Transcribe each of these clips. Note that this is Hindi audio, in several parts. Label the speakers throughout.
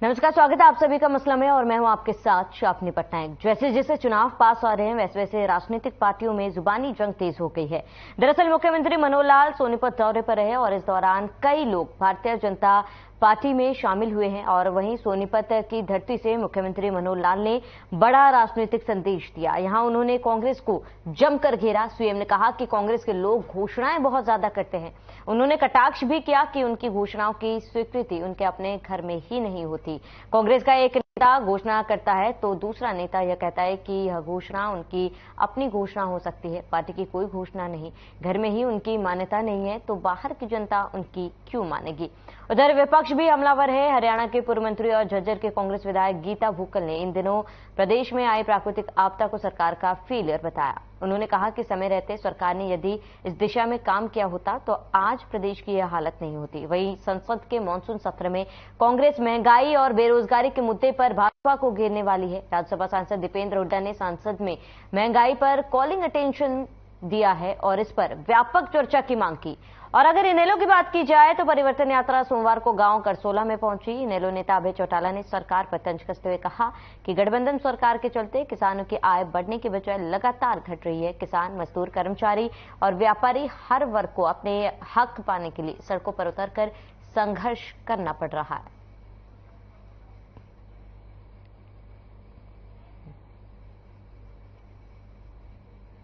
Speaker 1: नमस्कार, स्वागत है आप सभी का मसला में और मैं हूं आपके साथ शापनी पटनायक। जैसे जैसे चुनाव पास आ रहे हैं वैसे वैसे राजनीतिक पार्टियों में जुबानी जंग तेज हो गई है। दरअसल मुख्यमंत्री मनोहर लाल सोनीपत दौरे पर रहे और इस दौरान कई लोग भारतीय जनता पार्टी में शामिल हुए हैं और वहीं सोनीपत की धरती से मुख्यमंत्री मनोहर लाल ने बड़ा राजनीतिक संदेश दिया। यहां उन्होंने कांग्रेस को जमकर घेरा। सीएम ने कहा कि कांग्रेस के लोग घोषणाएं बहुत ज्यादा करते हैं। उन्होंने कटाक्ष भी किया कि उनकी घोषणाओं की स्वीकृति उनके अपने घर में ही नहीं होती। कांग्रेस का एक नेता घोषणा करता है तो दूसरा नेता यह कहता है कि यह घोषणा उनकी अपनी घोषणा हो सकती है, पार्टी की कोई घोषणा नहीं। घर में ही उनकी मान्यता नहीं है तो बाहर की जनता उनकी क्यों मानेगी। उधर विपक्ष भी हमलावर है। हरियाणा के पूर्व मंत्री और झज्जर के कांग्रेस विधायक गीता भुक्कल ने इन दिनों प्रदेश में आई प्राकृतिक आपदा को सरकार का फेलियर बताया। उन्होंने कहा कि समय रहते सरकार ने यदि इस दिशा में काम किया होता तो आज प्रदेश की यह हालत नहीं होती। वहीं संसद के मानसून सत्र में कांग्रेस महंगाई और बेरोजगारी के मुद्दे पर भाजपा को घेरने वाली है। राज्यसभा सांसद दीपेंद्र हुड्डा ने संसद में महंगाई पर कॉलिंग अटेंशन दिया है और इस पर व्यापक चर्चा की मांग की। और अगर इनेलो की बात की जाए तो परिवर्तन यात्रा सोमवार को गांव करसोला में पहुंची। इनेलो नेता अभय चौटाला ने सरकार पर तंज कसते हुए कहा कि गठबंधन सरकार के चलते किसानों की आय बढ़ने की बजाय लगातार घट रही है। किसान, मजदूर, कर्मचारी और व्यापारी हर वर्ग को अपने हक पाने के लिए सड़कों पर उतरकर संघर्ष करना पड़ रहा है।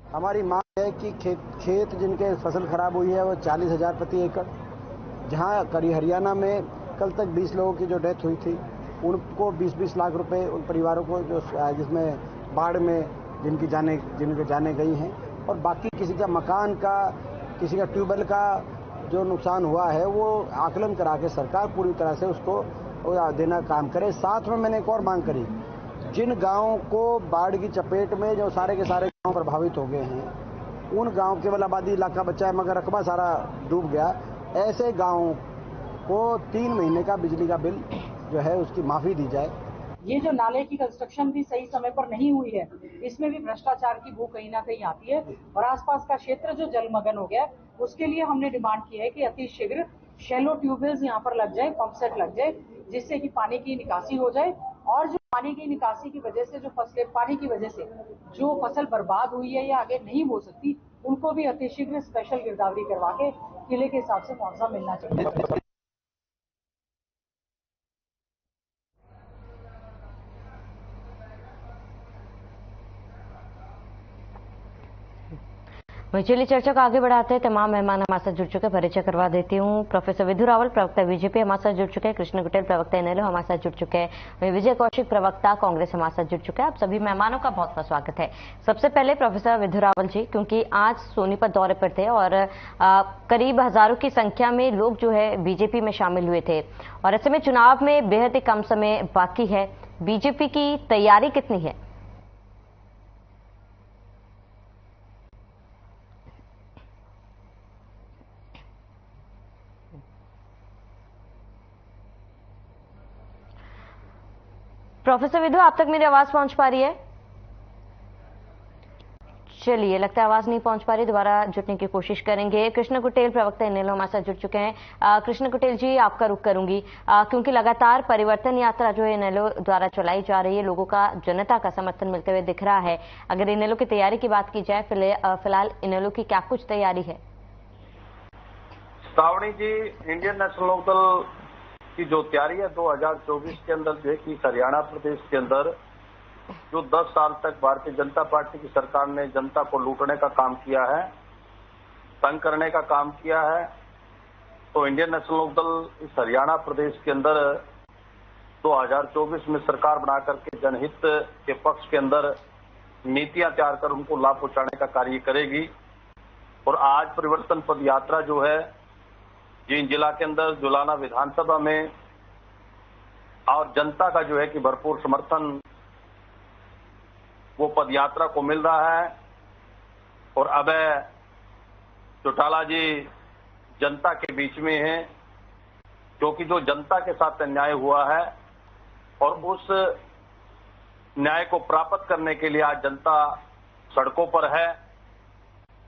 Speaker 2: हमारी मांग है कि खेत जिनके फसल खराब हुई है वो 40,000 प्रति एकड़, जहां हरियाणा में कल तक 20 लोगों की जो डेथ हुई थी उनको 20-20 लाख रुपए उन परिवारों को जो जिसमें बाढ़ में जिनके जाने गई हैं, और बाकी किसी का मकान का, किसी का ट्यूबवेल का जो नुकसान हुआ है वो आकलन करा के सरकार पूरी तरह से उसको देना काम करे। साथ में मैंने एक और मांग करी, जिन गांवों को बाढ़ की चपेट में जो सारे के सारे गांव प्रभावित हो गए हैं, उन गांव केवल आबादी इलाका बचा है मगर रकबा सारा डूब गया, ऐसे गांवों को 3 महीने का बिजली का बिल जो है उसकी माफी दी जाए।
Speaker 3: ये जो नाले की कंस्ट्रक्शन भी सही समय पर नहीं हुई है, इसमें भी भ्रष्टाचार की बू कहीं ना कहीं आती है और आसपास का क्षेत्र जो जलमग्न हो गया, उसके लिए हमने डिमांड की है कि अति शीघ्र शैलो ट्यूबवेल्स यहाँ पर लग जाए, पंप सेट लग जाए, जिससे कि पानी की निकासी हो जाए और जो पानी की निकासी की वजह से जो फसलें, पानी की वजह से जो फसल बर्बाद हुई है या आगे नहीं हो सकती, उनको भी अतिशीघ्र स्पेशल गिरदावरी करवा के किले के हिसाब से मुआवजा मिलना चाहिए।
Speaker 1: चलिए चर्चा को आगे बढ़ाते हैं। तमाम मेहमान हमारे साथ जुड़ चुके हैं, परिचय करवा देती हूँ। प्रोफेसर विधु रावल, प्रवक्ता बीजेपी, हमारे साथ जुड़ चुके हैं। कृष्ण गुटेल, प्रवक्ता इनेलो, हमारे साथ जुड़ चुके हैं। विजय कौशिक, प्रवक्ता कांग्रेस, हमारे साथ जुड़ चुके हैं। आप सभी मेहमानों का बहुत बहुत स्वागत है। सबसे पहले प्रोफेसर विधु रावल जी, क्योंकि आज सोनीपत दौरे पर थे और करीब हजारों की संख्या में लोग जो है बीजेपी में शामिल हुए थे और ऐसे में चुनाव में बेहद ही कम समय बाकी है, बीजेपी की तैयारी कितनी है? प्रोफेसर विधु, आप तक मेरी आवाज पहुंच पा रही है? चलिए, लगता है आवाज नहीं पहुंच पा रही, दोबारा जुटने की कोशिश करेंगे। कृष्ण गुटेल, प्रवक्ता इनेलो, हमारे साथ जुड़ चुके हैं। कृष्ण गुटेल जी, आपका रुख करूंगी क्योंकि लगातार परिवर्तन यात्रा जो है इनेलो द्वारा चलाई जा रही है, लोगों का, जनता का समर्थन मिलते हुए दिख रहा है। अगर इनेलो की तैयारी की बात की जाए, फिलहाल इनेलो की क्या कुछ तैयारी है?
Speaker 4: श्रावणी जी, इंडियन नेशनल लोकदल की जो तैयारी है 2024 के अंदर जो है कि हरियाणा प्रदेश के अंदर जो 10 साल तक भारतीय जनता पार्टी की सरकार ने जनता को लूटने का काम किया है, तंग करने का काम किया है, तो इंडियन नेशनल लोकदल इस हरियाणा प्रदेश के अंदर 2024 में सरकार बना करके जनहित के पक्ष के अंदर नीतियां तैयार कर उनको लाभ पहुंचाने का कार्य करेगी। और आज परिवर्तन पद यात्रा जो है जिन जिला के अंदर जुलाना विधानसभा में और जनता का जो है कि भरपूर समर्थन वो पदयात्रा को मिल रहा है और अभय चौटाला जी जनता के बीच में हैं, क्योंकि जो जनता के साथ अन्याय हुआ है और उस न्याय को प्राप्त करने के लिए आज जनता सड़कों पर है।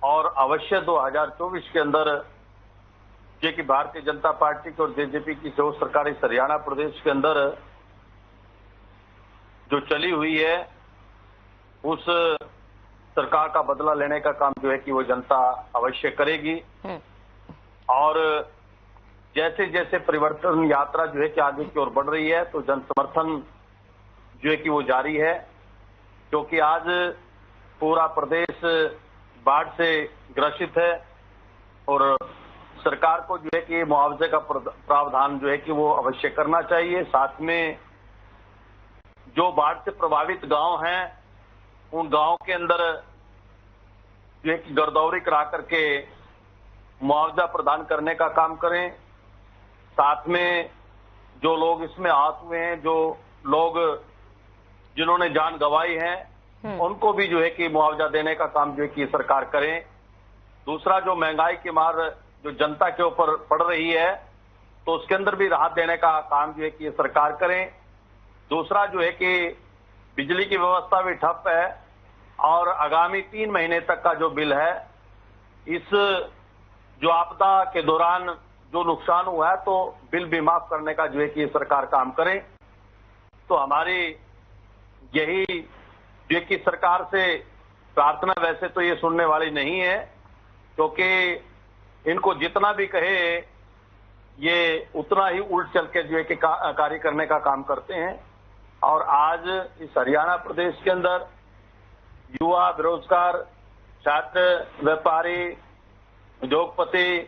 Speaker 4: और अवश्य 2024 के अंदर ये कि भारतीय जनता पार्टी की और जेजेपी की जो सरकार इस हरियाणा प्रदेश के अंदर जो चली हुई है उस सरकार का बदला लेने का काम जो है कि वो जनता अवश्य करेगी। और जैसे जैसे परिवर्तन यात्रा जो है कि आगे की ओर बढ़ रही है तो जन समर्थन जो है कि वो जारी है, क्योंकि आज पूरा प्रदेश बाढ़ से ग्रसित है और सरकार को जो है कि मुआवजे का प्रावधान जो है कि वो अवश्य करना चाहिए। साथ में जो बाढ़ से प्रभावित गांव हैं उन गांव के अंदर जो है कि गिरदौरी करा करके मुआवजा प्रदान करने का काम करें। साथ में जो लोग इसमें आहत हुए हैं, जो लोग जिन्होंने जान गंवाई है, उनको भी जो है कि मुआवजा देने का काम जो है कि सरकार करे। दूसरा, जो महंगाई की मार जो जनता के ऊपर पड़ रही है तो उसके अंदर भी राहत देने का काम जो है कि सरकार करे। दूसरा जो है कि बिजली की व्यवस्था भी ठप है और आगामी 3 महीने तक का जो बिल है, इस जो आपदा के दौरान जो नुकसान हुआ है तो बिल भी माफ करने का जो है कि सरकार काम करे। तो हमारी यही जो है कि सरकार से प्रार्थना, वैसे तो ये सुनने वाली नहीं है क्योंकि इनको जितना भी कहे ये उतना ही उल्ट चल के जो है कि कार्य करने का काम करते हैं। और आज इस हरियाणा प्रदेश के अंदर युवा, बेरोजगार, छात्र, व्यापारी, उद्योगपति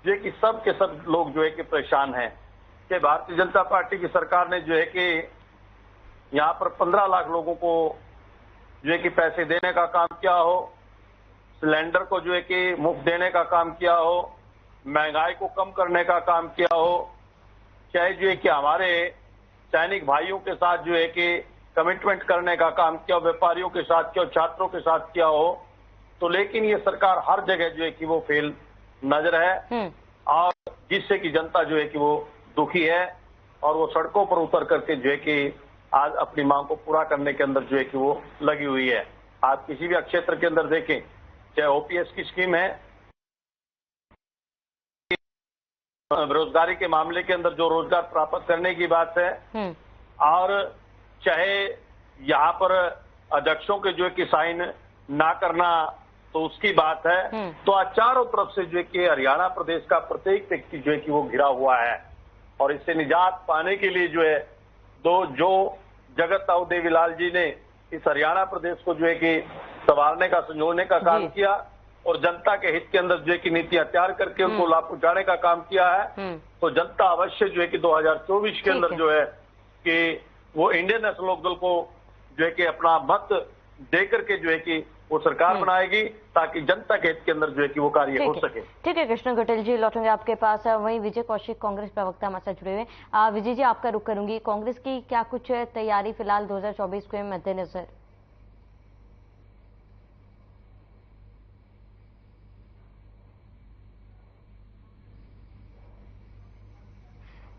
Speaker 4: जो है कि सब के सब लोग जो है कि परेशान हैं कि भारतीय जनता पार्टी की सरकार ने जो है कि यहाँ पर 15 लाख लोगों को जो है कि पैसे देने का काम किया हो, सिलेंडर को जो है कि मुफ्त देने का काम किया हो, महंगाई को कम करने का काम किया हो, चाहे जो है कि हमारे सैनिक भाइयों के साथ जो है कि कमिटमेंट करने का काम किया, व्यापारियों के साथ किया, छात्रों के साथ किया हो, तो लेकिन ये सरकार हर जगह जो है कि वो फेल नजर है और जिससे कि जनता जो है कि वो दुखी है और वो सड़कों पर उतर करके जो है कि आज अपनी मांग को पूरा करने के अंदर जो है कि वो लगी हुई है। आप किसी भी क्षेत्र के अंदर देखें, चाहे ओपीएस की स्कीम है, बेरोजगारी के मामले के अंदर जो रोजगार प्राप्त करने की बात है, और चाहे यहाँ पर अध्यक्षों के जो है कि साइन ना करना तो उसकी बात है। तो आज चारों तरफ से जो है कि हरियाणा प्रदेश का प्रत्येक व्यक्ति जो है कि वो घिरा हुआ है और इससे निजात पाने के लिए जो है जो जगत ताऊ देवीलाल जी ने इस हरियाणा प्रदेश को जो है कि संभालने का, संजोने का काम किया और जनता के हित के अंदर जो है कि नीतियां तैयार करके उनको लाभ पहुंचाने का काम किया है। तो जनता अवश्य जो है कि 2024 के अंदर जो है कि वो इंडियन नेशनल लोकदल को जो है कि अपना मत दे करके जो है कि वो सरकार बनाएगी ताकि जनता के हित के अंदर जो है कि वो कार्य हो सके।
Speaker 1: ठीक है कृष्ण गटेल जी, लौटेंगे आपके पास। वहीं विजय कौशिक, कांग्रेस प्रवक्ता हमारे साथ जुड़े हुए। विजय जी, आपका रुख करूंगी, कांग्रेस की क्या कुछ तैयारी फिलहाल 2024 के मद्देनजर?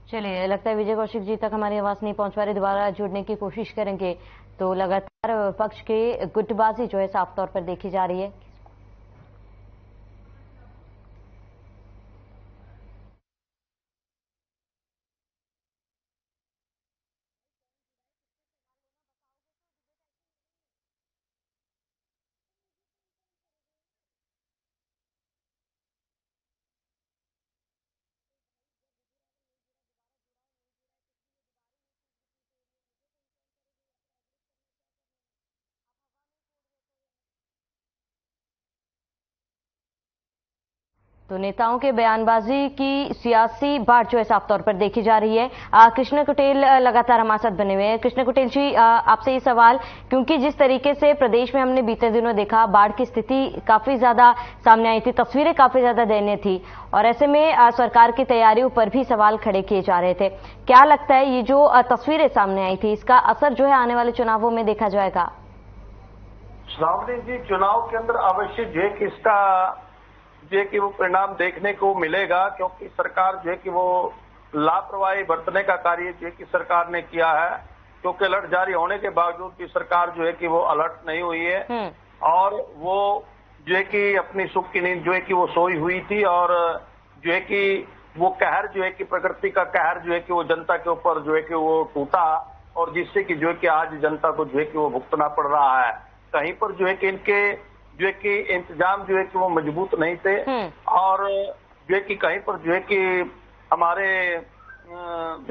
Speaker 1: चलिए, लगता है विजय कौशिक जी तक हमारी आवाज नहीं पहुंच पा रही, दोबारा जुड़ने की कोशिश करेंगे। तो लगातार विपक्ष की गुटबाजी जो है साफ तौर पर देखी जा रही है। तो नेताओं के बयानबाजी की सियासी बाढ़ जो है साफ तौर पर देखी जा रही है। कृष्ण गटेल लगातार हमारे साथ बने हुए हैं। कृष्ण गटेल जी, आपसे ये सवाल, क्योंकि जिस तरीके से प्रदेश में हमने बीते दिनों देखा, बाढ़ की स्थिति काफी ज्यादा सामने आई थी, तस्वीरें काफी ज्यादा दयनीय थी और ऐसे में सरकार की तैयारियों पर भी सवाल खड़े किए जा रहे थे। क्या लगता है ये जो तस्वीरें सामने आई थी, इसका असर जो है आने वाले चुनावों में देखा जाएगा?
Speaker 4: श्रावणी जी, चुनाव के अंदर अवश्य जो है कि इसका जो है कि वो परिणाम देखने को मिलेगा, क्योंकि सरकार जो है कि वो लापरवाही बरतने का कार्य जो है कि सरकार ने किया है, क्योंकि अलर्ट जारी होने के बावजूद भी सरकार जो है कि वो अलर्ट नहीं हुई है और वो जो है कि अपनी सुख की नींद जो है कि वो सोई हुई थी और जो है कि वो कहर जो है कि प्रकृति का कहर जो है कि वो जनता के ऊपर जो है कि वो टूटा और जिससे कि जो है कि आज जनता को जो है कि वो भुगतना पड़ रहा है। कहीं पर जो है कि इनके जो है कि इंतजाम जो है कि वो मजबूत नहीं थे और जो है कि कहीं पर जो है कि हमारे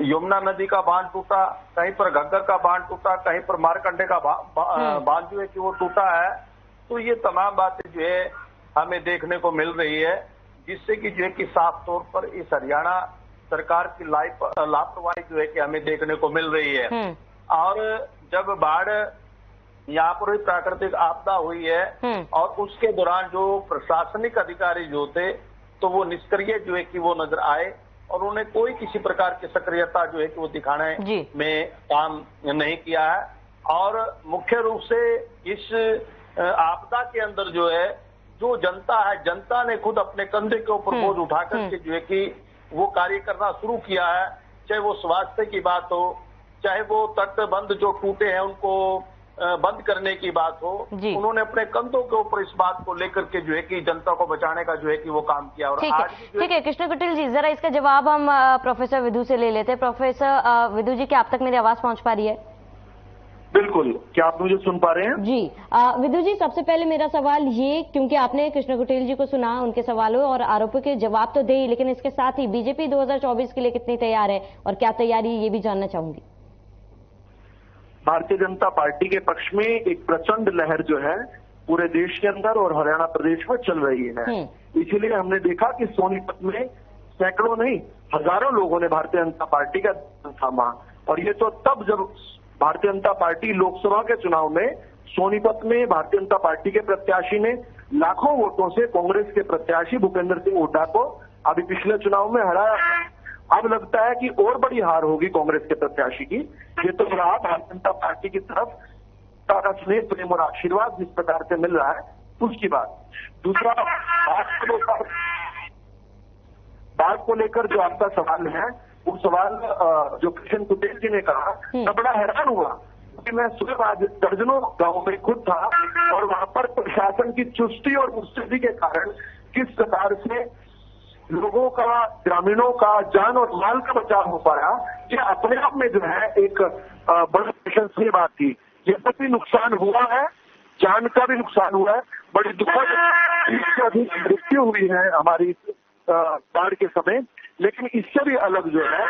Speaker 4: यमुना नदी का बांध टूटा, कहीं पर घग्गर का बांध टूटा, कहीं पर मारकंडे का बांध जो है कि वो टूटा है। तो ये तमाम बातें जो है हमें देखने को मिल रही है, जिससे कि जो है कि साफ तौर पर इस हरियाणा सरकार की लापरवाही जो है कि हमें देखने को मिल रही है। और जब बाढ़ यहाँ पर हुई, प्राकृतिक आपदा हुई है और उसके दौरान जो प्रशासनिक अधिकारी जो थे तो वो निष्क्रिय जो है कि वो नजर आए और उन्होंने कोई किसी प्रकार की सक्रियता जो है कि वो दिखाने में काम नहीं किया है। और मुख्य रूप से इस आपदा के अंदर जो है जो जनता है, जनता ने खुद अपने कंधे के ऊपर बोझ उठा करके जो है कि वो कार्य करना शुरू किया है। चाहे वो स्वास्थ्य की बात हो, चाहे वो तटबंध जो टूटे हैं उनको बंद करने की बात हो, उन्होंने अपने कंधों के ऊपर इस बात को लेकर के जो है कि जनता को बचाने का जो है कि वो काम किया। और आज
Speaker 1: ठीक है कृष्ण कुटिल जी, जरा इसका जवाब हम प्रोफेसर विदु से ले लेते हैं। प्रोफेसर विदु जी, क्या आप तक मेरी आवाज पहुंच पा रही है?
Speaker 5: बिल्कुल, क्या आप मुझे सुन पा रहे हैं?
Speaker 1: जी विदु जी, सबसे पहले मेरा सवाल ये, क्योंकि आपने कृष्ण कुटिल जी को सुना, उनके सवालों और आरोपों के जवाब तो दे, लेकिन इसके साथ ही बीजेपी 2024 के लिए कितनी तैयार है और क्या तैयारी, ये भी जानना चाहूंगी।
Speaker 5: भारतीय जनता पार्टी के पक्ष में एक प्रचंड लहर जो है पूरे देश के अंदर और हरियाणा प्रदेश में चल रही है। इसीलिए हमने देखा कि सोनीपत में सैकड़ों नहीं हजारों लोगों ने भारतीय जनता पार्टी का थामा। और ये तो तब जब भारतीय जनता पार्टी लोकसभा के चुनाव में सोनीपत में भारतीय जनता पार्टी के प्रत्याशी ने लाखों वोटों से कांग्रेस के प्रत्याशी भूपेंद्र सिंह हुड्डा को अभी पिछले चुनाव में हराया। अब लगता है कि और बड़ी हार होगी कांग्रेस के प्रत्याशी की। ये तो रहा भारतीय जनता पार्टी की तरफ का स्नेह, प्रेम और आशीर्वाद जिस प्रकार से मिल रहा है उसकी बात। दूसरा, बात को लेकर जो आपका सवाल है, वो सवाल जो कृष्ण कुटेल जी ने कहा, मैं बड़ा हैरान हुआ कि मैं स्वयं आज दर्जनों गांव में खुद था और वहां पर प्रशासन की चुस्ती और मुस्तैदी के कारण किस प्रकार से लोगों का, ग्रामीणों का जान और माल का बचाव हो पाया, ये अपने आप में जो है एक बड़ी प्रशंसनीय बात थी। यद्यपि नुकसान हुआ है, जान का भी नुकसान हुआ है, बड़ी दुखद इससे अधिक मृत्यु हुई है हमारी बाढ़ के समय, लेकिन इससे भी अलग जो है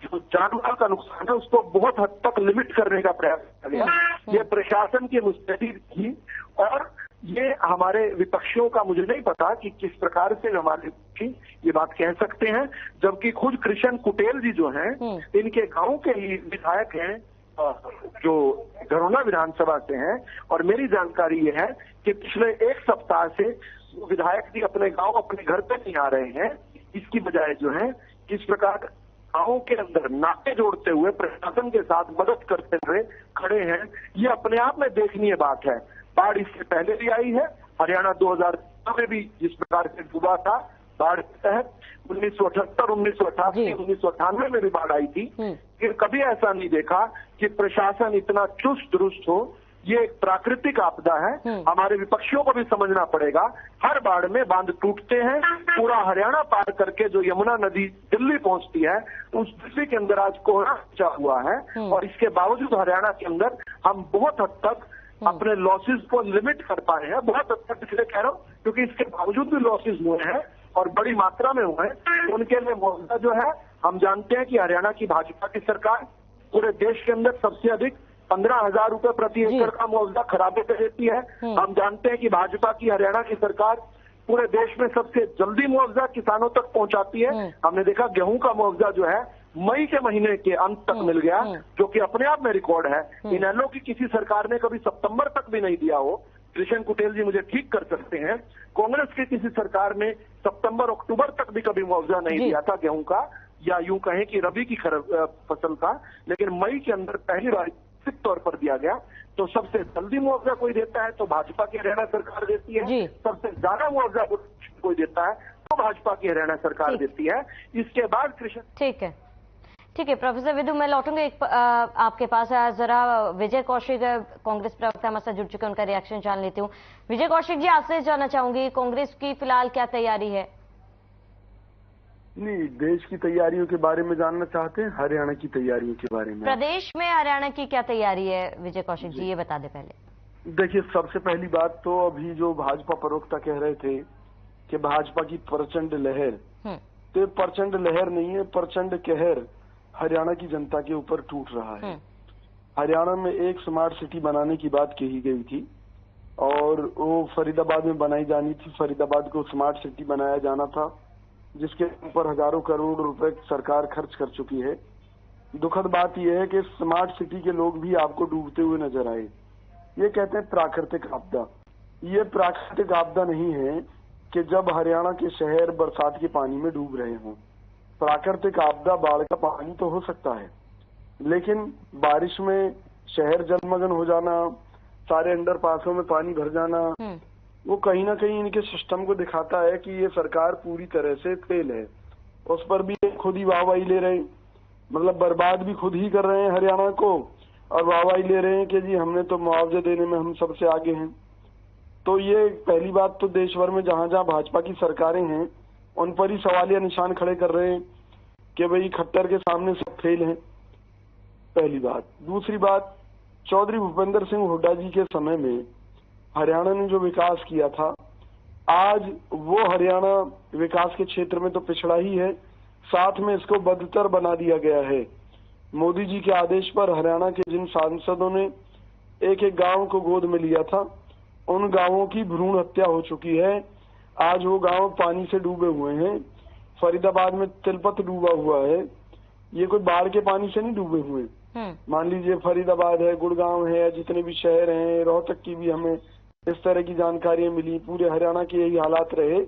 Speaker 5: जो जानमाल का नुकसान है उसको बहुत हद तक लिमिट करने का प्रयास किया गया। ये प्रशासन की मुस्तैदी थी और ये हमारे विपक्षियों का मुझे नहीं पता कि किस प्रकार से हमारे ये बात कह सकते हैं, जबकि खुद कृष्ण कुटेल जी जो हैं इनके गांव के ही विधायक हैं जो धरोना विधानसभा से हैं। और मेरी जानकारी ये है कि पिछले एक सप्ताह से विधायक जी अपने गांव, अपने घर पे नहीं आ रहे हैं। इसकी बजाय जो है किस प्रकार गांवों के अंदर नाते जोड़ते हुए प्रशासन के साथ मदद करते हुए खड़े हैं, ये अपने आप में देखनीय बात है। बाढ़ इससे पहले भी आई है, हरियाणा 2014 में भी जिस प्रकार से डूबा था बाढ़ के तहत 1978, 1988, 1998 में भी बाढ़ आई थी। फिर कभी ऐसा नहीं देखा कि प्रशासन इतना चुस्त दुरुस्त हो। ये एक प्राकृतिक आपदा है, हमारे विपक्षियों को भी समझना पड़ेगा। हर बाढ़ में बांध टूटते हैं, पूरा हरियाणा पार करके जो यमुना नदी दिल्ली पहुंचती है, उस दिल्ली के अंदर आज कोहरा पहुंचा हुआ है। और इसके बावजूद हरियाणा के अंदर हम बहुत हद तक अपने लॉसेस को लिमिट कर पाए हैं। बहुत हद तक इसलिए कह रहा हूँ क्योंकि इसके बावजूद भी लॉसेस हुए हैं और बड़ी मात्रा में हुए हैं। उनके लिए मुआवजा जो है, हम जानते हैं कि हरियाणा की भाजपा की सरकार पूरे देश के अंदर सबसे अधिक 15,000 रुपए प्रति एकड़ का मुआवजा खराबे पे देती है। हम जानते हैं कि भाजपा की हरियाणा की सरकार पूरे देश में सबसे जल्दी मुआवजा किसानों तक पहुंचाती है। हमने देखा गेहूं का मुआवजा जो है मई के महीने के अंत तक मिल गया, जो कि अपने आप में रिकॉर्ड है। इनेलो की किसी सरकार ने कभी सितंबर तक भी नहीं दिया हो। कृष्ण कुटेल जी मुझे ठीक कर सकते हैं, कांग्रेस की किसी सरकार ने सितंबर अक्टूबर तक भी कभी मुआवजा नहीं दिया था गेहूं का, या यूं कहें कि रबी की फसल का। लेकिन मई के अंदर पहली बार तौर पर दिया गया। तो सबसे जल्दी मुआवजा कोई देता है तो भाजपा की हरियाणा सरकार देती है, सबसे ज्यादा मुआवजा कोई देता है तो भाजपा की हरियाणा सरकार देती है। इसके बाद कृष्ण
Speaker 1: ठीक है प्रोफेसर विदु, मैं लौटूंगा आपके पास। जरा विजय कौशिक कांग्रेस प्रवक्ता हमारे साथ जुड़ चुके हैं, उनका रिएक्शन जान लेती हूँ। विजय कौशिक जी, आपसे जानना चाहूंगी कांग्रेस की फिलहाल क्या तैयारी है?
Speaker 6: नहीं, देश की तैयारियों के बारे में जानना चाहते हैं, हरियाणा की तैयारियों के बारे में?
Speaker 1: प्रदेश में हरियाणा की क्या तैयारी है विजय कौशिक जी, ये बता दें पहले।
Speaker 6: देखिए, सबसे पहली बात तो अभी जो भाजपा प्रवक्ता कह रहे थे कि भाजपा की प्रचंड लहर, तो प्रचंड लहर नहीं है, प्रचंड कहर हरियाणा की जनता के ऊपर टूट रहा है। हरियाणा में एक स्मार्ट सिटी बनाने की बात कही गई थी और वो फरीदाबाद में बनाई जानी थी। फरीदाबाद को स्मार्ट सिटी बनाया जाना था, जिसके ऊपर हजारों करोड़ रुपए सरकार खर्च कर चुकी है। दुखद बात यह है कि स्मार्ट सिटी के लोग भी आपको डूबते हुए नजर आए। ये कहते हैं प्राकृतिक आपदा। ये प्राकृतिक आपदा नहीं है कि जब हरियाणा के शहर बरसात के पानी में डूब रहे हों। प्राकृतिक आपदा बाढ़ का पानी तो हो सकता है, लेकिन बारिश में शहर जलमग्न हो जाना, सारे अंडरपासों में पानी भर जाना, वो कहीं ना कहीं इनके सिस्टम को दिखाता है कि ये सरकार पूरी तरह से फेल है। उस पर भी खुद ही वाहवाही ले रहे हैं, मतलब बर्बाद भी खुद ही कर रहे हैं हरियाणा को, और वाहवाही ले रहे हैं कि जी हमने तो मुआवजे देने में हम सबसे आगे हैं। तो ये पहली बात तो देश भर में जहां जहां भाजपा की सरकारें हैं उन पर ही सवालिया निशान खड़े कर रहे हैं कि भाई खट्टर के सामने सब फेल हैं, पहली बात। दूसरी बात, चौधरी भूपेंद्र सिंह हुड्डा जी के समय में हरियाणा ने जो विकास किया था, आज वो हरियाणा विकास के क्षेत्र में तो पिछड़ा ही है, साथ में इसको बदतर बना दिया गया है। मोदी जी के आदेश पर हरियाणा के जिन सांसदों ने एक एक गांव को गोद में लिया था, उन गांवों की भ्रूण हत्या हो चुकी है। आज वो गांव पानी से डूबे हुए हैं। फरीदाबाद में तिलपत डूबा हुआ है। ये कोई बाढ़ के पानी से नहीं डूबे हुए। मान लीजिए फरीदाबाद है, गुड़गांव है, जितने भी शहर हैं, रोहतक की भी हमें इस तरह की जानकारियां मिली। पूरे हरियाणा के यही हालात रहे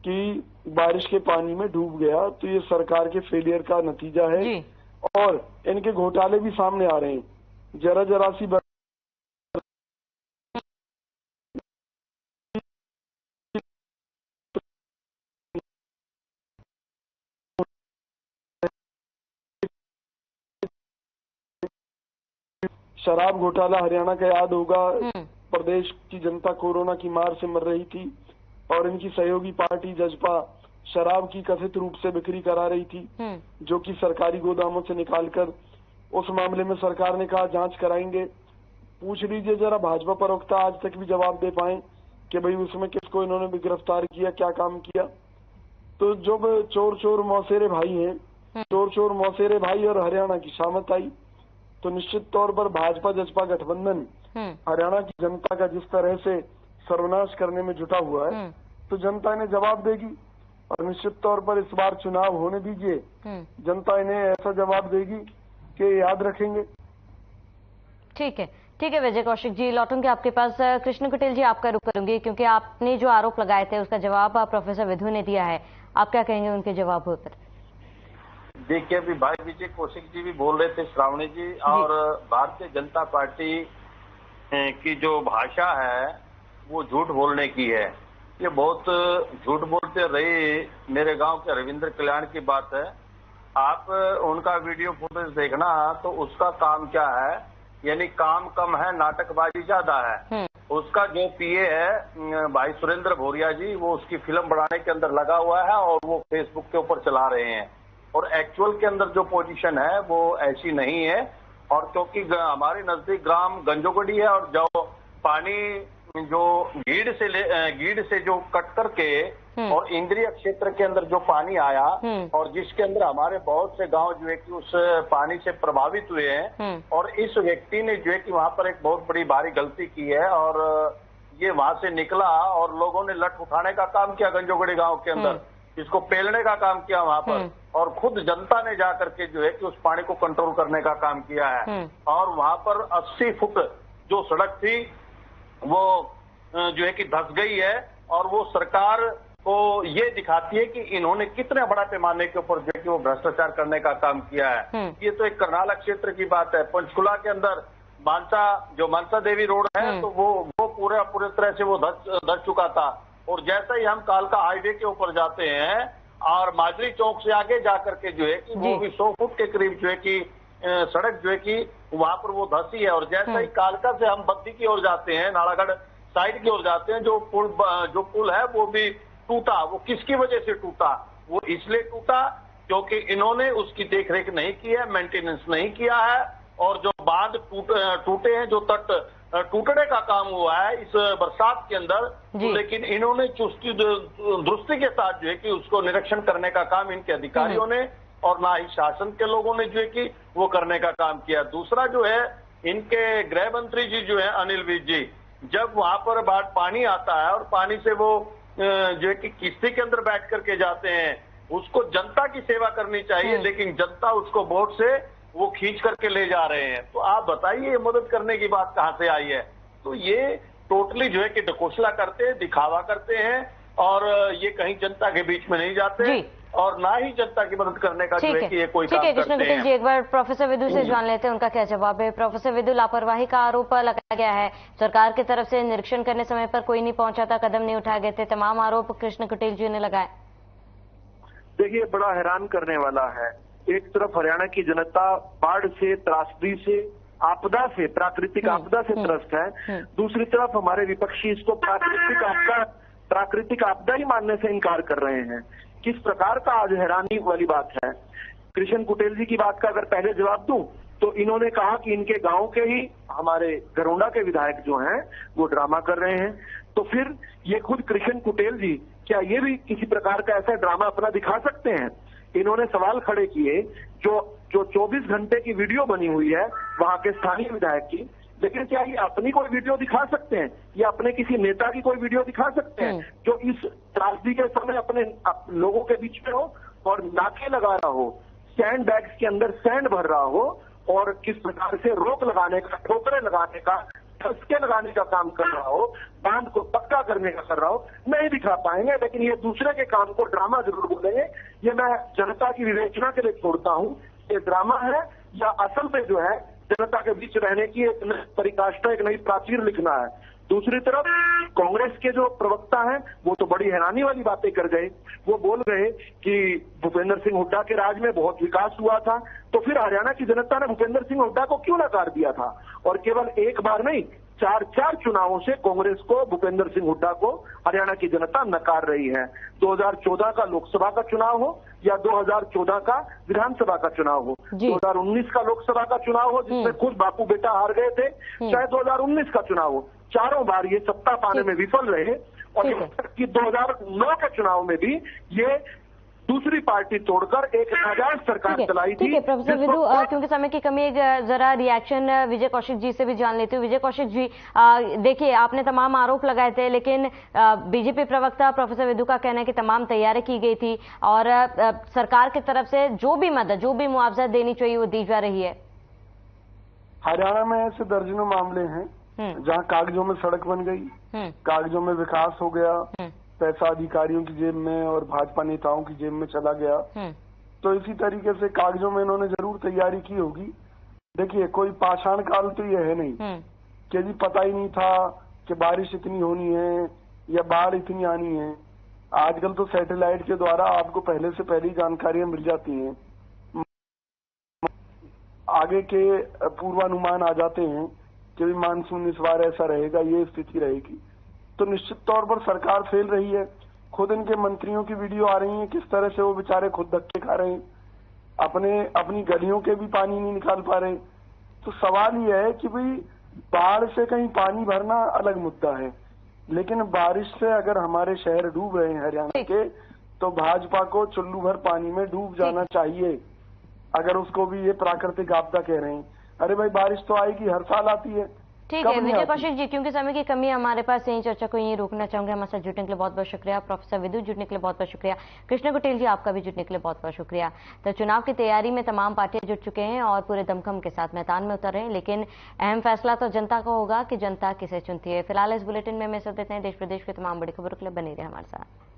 Speaker 6: कि बारिश के पानी में डूब गया। तो ये सरकार के फेलियर का नतीजा है और इनके घोटाले भी सामने आ रहे हैं। जरा जरा सी शराब घोटाला हरियाणा का याद होगा। प्रदेश की जनता कोरोना की मार से मर रही थी और इनकी सहयोगी पार्टी जजपा शराब की कथित रूप से बिक्री करा रही थी, जो कि सरकारी गोदामों से निकालकर। उस मामले में सरकार ने कहा जांच कराएंगे। पूछ लीजिए जरा भाजपा प्रवक्ता आज तक भी जवाब दे पाए कि भाई उसमें किसको इन्होंने भी गिरफ्तार किया, क्या काम किया। तो जब चोर चोर मौसेरे भाई हैं, चोर चोर मौसेरे भाई और हरियाणा की शामत आई, तो निश्चित तौर पर भाजपा जसपा गठबंधन हरियाणा की जनता का जिस तरह से सर्वनाश करने में जुटा हुआ है, तो जनता इन्हें जवाब देगी। और निश्चित तौर पर इस बार चुनाव होने दीजिए, जनता इन्हें ऐसा जवाब देगी कि याद रखेंगे।
Speaker 1: ठीक है विजय कौशिक जी, लौटूंगे आपके पास। कृष्ण कुटिल जी, आपका रुख करूंगी क्योंकि आपने जो आरोप लगाए थे उसका जवाब प्रोफेसर विधु ने दिया है। आप क्या कहेंगे उनके जवाब पर?
Speaker 4: देखिए, अभी भाई विजय कौशिक जी भी बोल रहे थे, श्रावणी जी, और भारतीय जनता पार्टी की जो भाषा है वो झूठ बोलने की है। ये बहुत झूठ बोलते रहे। मेरे गांव के रविंद्र कल्याण की बात है, आप उनका वीडियो फुटेज देखना तो उसका काम क्या है, यानी काम कम है, नाटकबाजी ज्यादा है। उसका जो पीए है भाई सुरेंद्र भोरिया जी, वो उसकी फिल्म बनाने के अंदर लगा हुआ है और वो फेसबुक के ऊपर चला रहे हैं। और एक्चुअल के अंदर जो पोजीशन है वो ऐसी नहीं है। और क्योंकि हमारे नजदीक ग्राम गंजोगढ़ी है और जो पानी जो गीड़ से जो कट करके और इंद्रिय क्षेत्र के अंदर जो पानी आया और जिसके अंदर हमारे बहुत से गांव जो है कि उस पानी से प्रभावित हुए हैं। और इस व्यक्ति ने जो है कि वहां पर एक बहुत बड़ी भारी गलती की है और ये वहां से निकला और लोगों ने लठ उठाने का काम किया गंजोगढ़ी गांव के अंदर, इसको पेलने का काम किया वहां पर, और खुद जनता ने जाकर के जो है कि उस पानी को कंट्रोल करने का काम किया है। और वहां पर 80 फुट जो सड़क थी वो जो है कि धंस गई है और वो सरकार को ये दिखाती है कि इन्होंने कितने बड़ा पैमाने के ऊपर जो है कि वो भ्रष्टाचार करने का काम किया है। ये तो एक कर्नाटक क्षेत्र की बात है। पंचकुला के अंदर मानसा देवी रोड है तो वो पूरे तरह से वो धंस चुका था। और जैसे ही हम कालका हाईवे के ऊपर जाते हैं और माजरी चौक से आगे जाकर के जो है कि वो भी 100 फुट के करीब जो है कि सड़क जो है कि वहां पर वो धंसी है। और जैसे ही कालका से हम बद्दी की ओर जाते हैं, नालागढ़ साइड की ओर जाते हैं, जो पुल है वो भी टूटा। वो किसकी वजह से टूटा? वो इसलिए टूटा क्योंकि इन्होंने उसकी देखरेख नहीं की है, मेंटेनेंस नहीं किया है, और जो बांध टूटे हैं, जो तट टूटने का काम हुआ है इस बरसात के अंदर, तो लेकिन इन्होंने चुस्ती दुरुस्ती के साथ जो है कि उसको निरीक्षण करने का काम इनके अधिकारियों ने और ना ही शासन के लोगों ने जो है कि वो करने का काम किया। दूसरा जो है, इनके गृह मंत्री जी जो है अनिल विज जी, जब वहां पर बाढ़ पानी आता है और पानी से वो जो है कि किश्ती के अंदर बैठ करके जाते हैं, उसको जनता की सेवा करनी चाहिए, लेकिन जनता उसको बोट से वो खींच करके ले जा रहे हैं। तो आप बताइए ये मदद करने की बात कहां से आई है? तो ये टोटली जो है कि ढकोसला करते हैं, दिखावा करते हैं, और ये कहीं जनता के बीच में नहीं जाते और ना ही जनता की मदद करने का जो है कि ये कोई काम करते हैं।
Speaker 1: जी, एक बार प्रोफेसर विदु से जान लेते हैं उनका क्या जवाब है। प्रोफेसर विदु, लापरवाही का आरोप लगाया गया है, सरकार की तरफ से निरीक्षण करने समय पर कोई नहीं पहुंचा था, कदम नहीं उठाए गए थे, तमाम आरोप कृष्ण कुटेल जी ने लगाए।
Speaker 5: देखिए, बड़ा हैरान करने वाला है। एक तरफ हरियाणा की जनता बाढ़ से, त्रासदी से, आपदा से, प्राकृतिक आपदा से त्रस्त है, दूसरी तरफ हमारे विपक्षी इसको प्राकृतिक आपदा ही मानने से इनकार कर रहे हैं। किस प्रकार का आज हैरानी वाली बात है। कृष्ण कुटेल जी की बात का अगर पहले जवाब दूं तो इन्होंने कहा कि इनके गांव के ही हमारे गरोंडा के विधायक जो हैं वो ड्रामा कर रहे हैं। तो फिर ये खुद कृष्ण कुटेल जी क्या ये भी किसी प्रकार का ऐसा ड्रामा अपना दिखा सकते हैं? इन्होंने सवाल खड़े किए जो 24 घंटे की वीडियो बनी हुई है वहां के स्थानीय विधायक की, लेकिन क्या ये अपनी कोई वीडियो दिखा सकते हैं या अपने किसी नेता की कोई वीडियो दिखा सकते हैं जो इस त्रासदी के समय अपने लोगों के बीच में हो और नाके लगा रहा हो, सैंड बैग्स के अंदर सैंड भर रहा हो और किस प्रकार से रोक लगाने का, ठोकरे लगाने का, ठसके लगाने का काम कर रहा हो, बांध को पक्का करने का कर रहा हो, नहीं दिखा पाएंगे। लेकिन ये दूसरे के काम को ड्रामा जरूर बोलेंगे। ये मैं जनता की विवेचना के लिए छोड़ता हूं, ये ड्रामा है या असल में जो है जनता के बीच रहने की एक नई परिकाष्ठा, एक नई प्राचीर लिखना है। दूसरी तरफ कांग्रेस के जो प्रवक्ता हैं वो तो बड़ी हैरानी वाली बातें कर गए। वो बोल रहे कि भूपेंद्र सिंह हुड्डा के राज में बहुत विकास हुआ था, तो फिर हरियाणा की जनता ने भूपेंद्र सिंह हुड्डा को क्यों नकार दिया था? और केवल एक बार नहीं, 4 चुनावों से कांग्रेस को, भूपेंद्र सिंह हुड्डा को हरियाणा की जनता नकार रही है। 2014 का लोकसभा का चुनाव हो या 2014 का विधानसभा का चुनाव हो, 2019 का लोकसभा का चुनाव हो जिसमें खुद बापू बेटा हार गए थे, चाहे 2019 का चुनाव हो, चारों बार ये सत्ता पाने में विफल रहे। और कि 2009 के चुनाव में भी ये दूसरी पार्टी तोड़कर एक नाजायज सरकार चलाई थी।
Speaker 1: ठीक है प्रोफेसर विदु, क्योंकि समय की कमी, जरा रिएक्शन विजय कौशिक जी से भी जान लेती हूँ। विजय कौशिक जी, देखिए आपने तमाम आरोप लगाए थे, लेकिन बीजेपी प्रवक्ता प्रोफेसर विदु का कहना है कि तमाम तैयारी की गई थी और सरकार की तरफ से जो भी मदद, जो भी मुआवजा देनी चाहिए वो दी जा रही है।
Speaker 6: हरियाणा में ऐसे दर्जनों मामले हैं जहाँ कागजों में सड़क बन गई, कागजों में विकास हो गया, पैसा अधिकारियों की जेब में और भाजपा नेताओं की जेब में चला गया। तो इसी तरीके से कागजों में इन्होंने जरूर तैयारी की होगी। देखिए, कोई पाषाण काल तो ये है नहीं कि जी पता ही नहीं था कि बारिश इतनी होनी है या बाढ़ इतनी आनी है। आजकल तो सैटेलाइट के द्वारा आपको पहले से पहले जानकारियां मिल जाती हैं, आगे के पूर्वानुमान आ जाते हैं कि भी मानसून इस बार ऐसा रहेगा, ये स्थिति रहेगी। तो निश्चित तौर पर सरकार फेल रही है। खुद इनके मंत्रियों की वीडियो आ रही है किस तरह से वो बेचारे खुद धक्के खा रहे हैं, अपनी गलियों के भी पानी नहीं निकाल पा रहे। तो सवाल ये है कि भाई बाढ़ से कहीं पानी भरना अलग मुद्दा है, लेकिन बारिश से अगर हमारे शहर डूब रहे हैं हरियाणा के, तो भाजपा को चुल्लू भर पानी में डूब जाना चाहिए। अगर उसको भी ये प्राकृतिक आपदा कह रहे हैं, अरे भाई बारिश तो आएगी, हर साल आती है।
Speaker 1: ठीक है विजय कौशिक जी, क्योंकि समय की कमी है हमारे पास, यही चर्चा को यहीं रोकना चाहूंगे। हमारे साथ जुड़ने के लिए बहुत बहुत शुक्रिया। प्रोफेसर विदु जुड़ने के लिए बहुत बहुत शुक्रिया। कृष्ण कुटेल जी, आपका भी जुड़ने के लिए बहुत बहुत शुक्रिया। तो चुनाव की तैयारी में तमाम पार्टियां जुट चुके हैं और पूरे दमखम के साथ मैदान में उतर रहे हैं, लेकिन अहम फैसला तो जनता का होगा कि जनता किसे चुनती है। फिलहाल इस बुलेटिन में हमें सब देते हैं। देश प्रदेश की तमाम बड़ी खबरों के लिए बने रहे हमारे साथ।